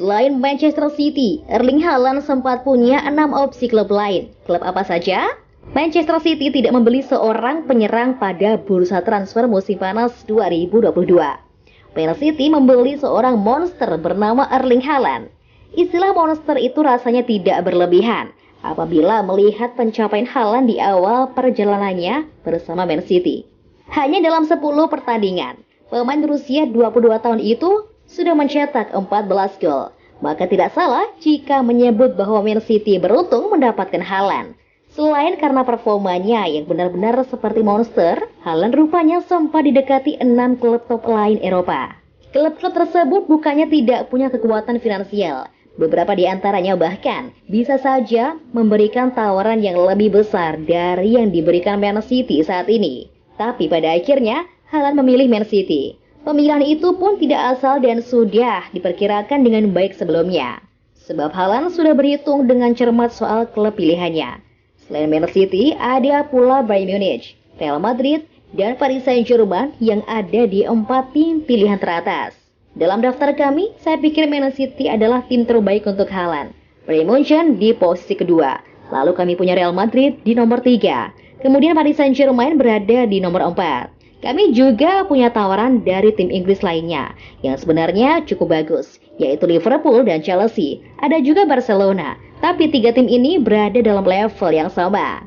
Selain Manchester City, Erling Haaland sempat punya 6 opsi klub lain. Klub apa saja? Manchester City tidak membeli seorang penyerang pada bursa transfer musim panas 2022. Man City membeli seorang monster bernama Erling Haaland. Istilah monster itu rasanya tidak berlebihan apabila melihat pencapaian Haaland di awal perjalanannya bersama Man City. Hanya dalam 10 pertandingan, pemain berusia 22 tahun itu sudah mencetak 14 gol. Maka tidak salah jika menyebut bahwa Man City beruntung mendapatkan Haaland. Selain karena performanya yang benar-benar seperti monster, Haaland rupanya sempat didekati 6 klub top lain Eropa. Klub-klub tersebut bukannya tidak punya kekuatan finansial. Beberapa di antaranya bahkan bisa saja memberikan tawaran yang lebih besar dari yang diberikan Man City saat ini. Tapi pada akhirnya, Haaland memilih Man City. Pemilihan itu pun tidak asal dan sudah diperkirakan dengan baik sebelumnya. Sebab Haaland sudah berhitung dengan cermat soal klub pilihannya. Selain Man City, ada pula Bayern Munich, Real Madrid, dan Paris Saint-Germain yang ada di 4 tim pilihan teratas. Dalam daftar kami, saya pikir Man City adalah tim terbaik untuk Haaland. Bayern Munich di posisi kedua. Lalu kami punya Real Madrid di nomor 3. Kemudian Paris Saint-Germain berada di nomor 4. Kami juga punya tawaran dari tim Inggris lainnya yang sebenarnya cukup bagus, yaitu Liverpool dan Chelsea. Ada juga Barcelona. Tapi 3 tim ini berada dalam level yang sama.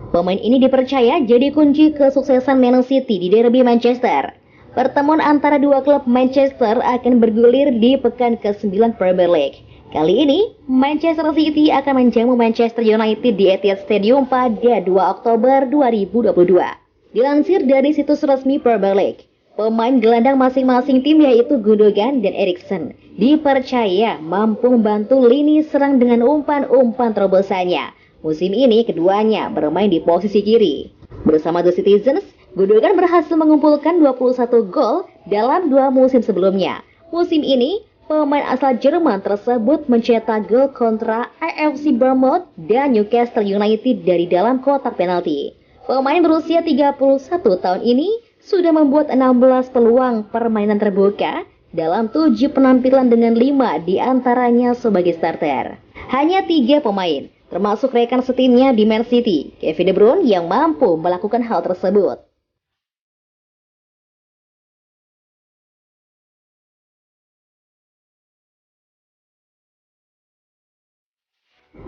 Pemain ini dipercaya jadi kunci kesuksesan Man City di derby Manchester. Pertemuan antara dua klub Manchester akan bergulir di pekan ke-9 Premier League. Kali ini, Manchester City akan menjamu Manchester United di Etihad Stadium pada 2 Oktober 2022. Dilansir dari situs resmi Premier League, pemain gelandang masing-masing tim yaitu Gundogan dan Eriksen dipercaya mampu membantu lini serang dengan umpan-umpan terobosannya. Musim ini keduanya bermain di posisi kiri. Bersama The Citizens, Gundogan berhasil mengumpulkan 21 gol dalam 2 musim sebelumnya. Musim ini, pemain asal Jerman tersebut mencetak gol kontra AFC Bournemouth dan Newcastle United dari dalam kotak penalti. Pemain berusia 31 tahun ini sudah membuat 16 peluang permainan terbuka dalam 7 penampilan dengan 5 diantaranya sebagai starter. Hanya 3 pemain, termasuk rekan setimnya di Man City, Kevin De Bruyne yang mampu melakukan hal tersebut.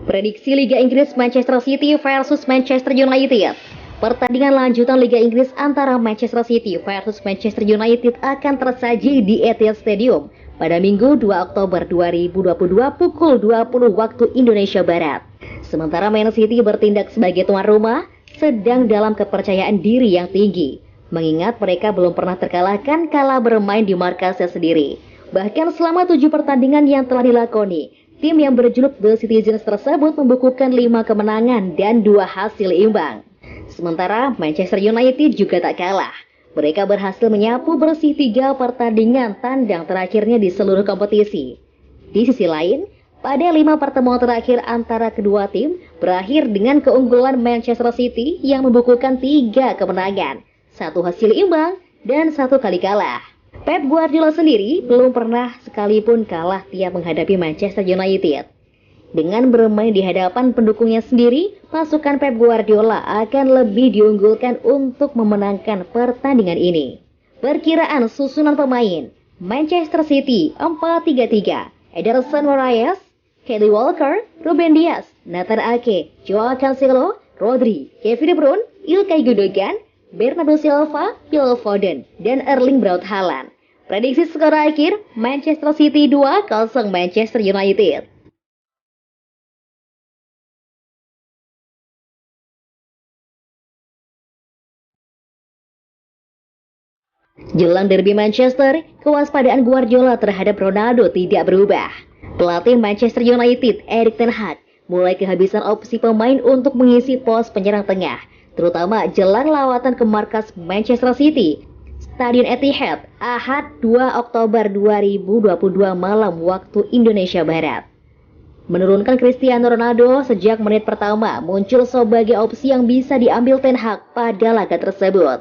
Prediksi Liga Inggris Manchester City versus Manchester United. Pertandingan lanjutan Liga Inggris antara Manchester City versus Manchester United akan tersaji di Etihad Stadium pada Minggu 2 Oktober 2022 pukul 20 waktu Indonesia Barat. Sementara Man City bertindak sebagai tuan rumah, sedang dalam kepercayaan diri yang tinggi, mengingat mereka belum pernah terkalahkan kala bermain di markasnya sendiri. Bahkan selama 7 pertandingan yang telah dilakoni, tim yang berjuluk The Citizens tersebut membukukan 5 kemenangan dan 2 hasil imbang. Sementara Manchester United juga tak kalah. Mereka berhasil menyapu bersih 3 pertandingan tandang terakhirnya di seluruh kompetisi. Di sisi lain, pada 5 pertemuan terakhir antara kedua tim berakhir dengan keunggulan Manchester City yang membukukan 3 kemenangan, 1 hasil imbang, dan 1 kali kalah. Pep Guardiola sendiri belum pernah sekalipun kalah tiap menghadapi Manchester United. Dengan bermain di hadapan pendukungnya sendiri, pasukan Pep Guardiola akan lebih diunggulkan untuk memenangkan pertandingan ini. Perkiraan susunan pemain: Manchester City 4-3-3, Ederson Moraes, Kyle Walker, Ruben Dias, Nathan Ake, Joao Cancelo, Rodri, Kevin De Bruyne, Ilkay Gundogan, Bernardo Silva, Phil Foden, dan Erling Braut Haaland. Prediksi skor akhir: Manchester City 2-0 Manchester United. Jelang derby Manchester, kewaspadaan Guardiola terhadap Ronaldo tidak berubah. Pelatih Manchester United, Erik ten Hag, mulai kehabisan opsi pemain untuk mengisi pos penyerang tengah, terutama jelang lawatan ke markas Manchester City, Stadion Etihad, Ahad 2 Oktober 2022 malam waktu Indonesia Barat. Menurunkan Cristiano Ronaldo sejak menit pertama muncul sebagai opsi yang bisa diambil Ten Hag pada laga tersebut.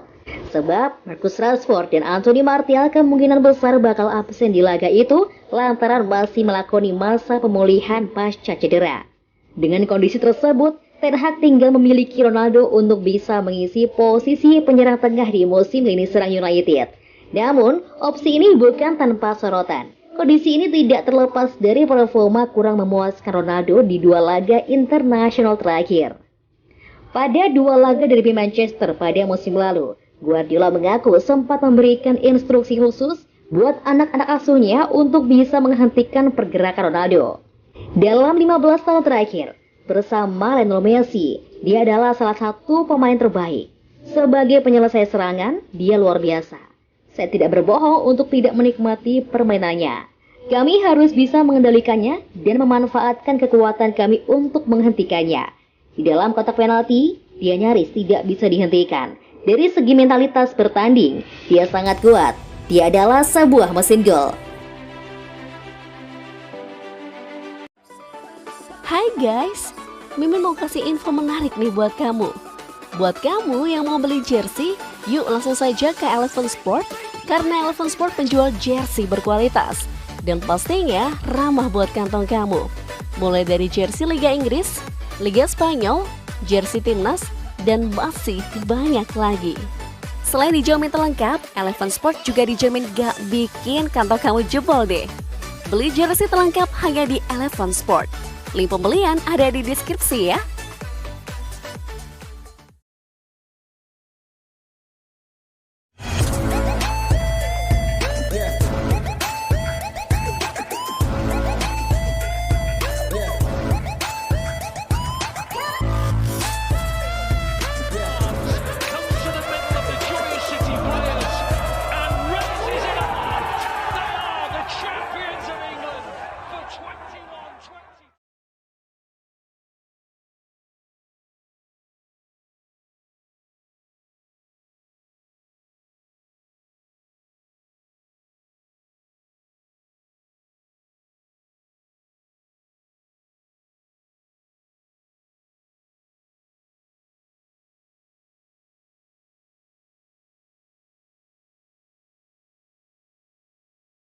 Sebab Marcus Rashford dan Anthony Martial kemungkinan besar bakal absen di laga itu lantaran masih melakoni masa pemulihan pasca cedera. Dengan kondisi tersebut, Ten Hag tinggal memiliki Ronaldo untuk bisa mengisi posisi penyerang tengah di musim lini serang United. Namun, opsi ini bukan tanpa sorotan. Kondisi ini tidak terlepas dari performa kurang memuaskan Ronaldo di 2 laga internasional terakhir. Pada 2 laga derby Manchester pada musim lalu, Guardiola mengaku sempat memberikan instruksi khusus buat anak-anak asuhnya untuk bisa menghentikan pergerakan Ronaldo. Dalam 15 tahun terakhir, bersama Lionel Messi, dia adalah salah satu pemain terbaik. Sebagai penyelesai serangan, dia luar biasa. Saya tidak berbohong untuk tidak menikmati permainannya. Kami harus bisa mengendalikannya dan memanfaatkan kekuatan kami untuk menghentikannya. Di dalam kotak penalti, dia nyaris tidak bisa dihentikan. Dari segi mentalitas bertanding, dia sangat kuat. Dia adalah sebuah mesin gol. Hai guys, Mimin mau kasih info menarik nih buat kamu. Buat kamu yang mau beli jersey, yuk langsung saja ke Eleven Sport. Karena Eleven Sport penjual jersey berkualitas dan pastinya ramah buat kantong kamu. Mulai dari jersey Liga Inggris, Liga Spanyol, jersey timnas, dan masih banyak lagi. Selain dijamin terlengkap, Eleven Sport juga dijamin gak bikin kantong kamu jebol deh. Beli jersey terlengkap hanya di Eleven Sport. Link pembelian ada di deskripsi ya.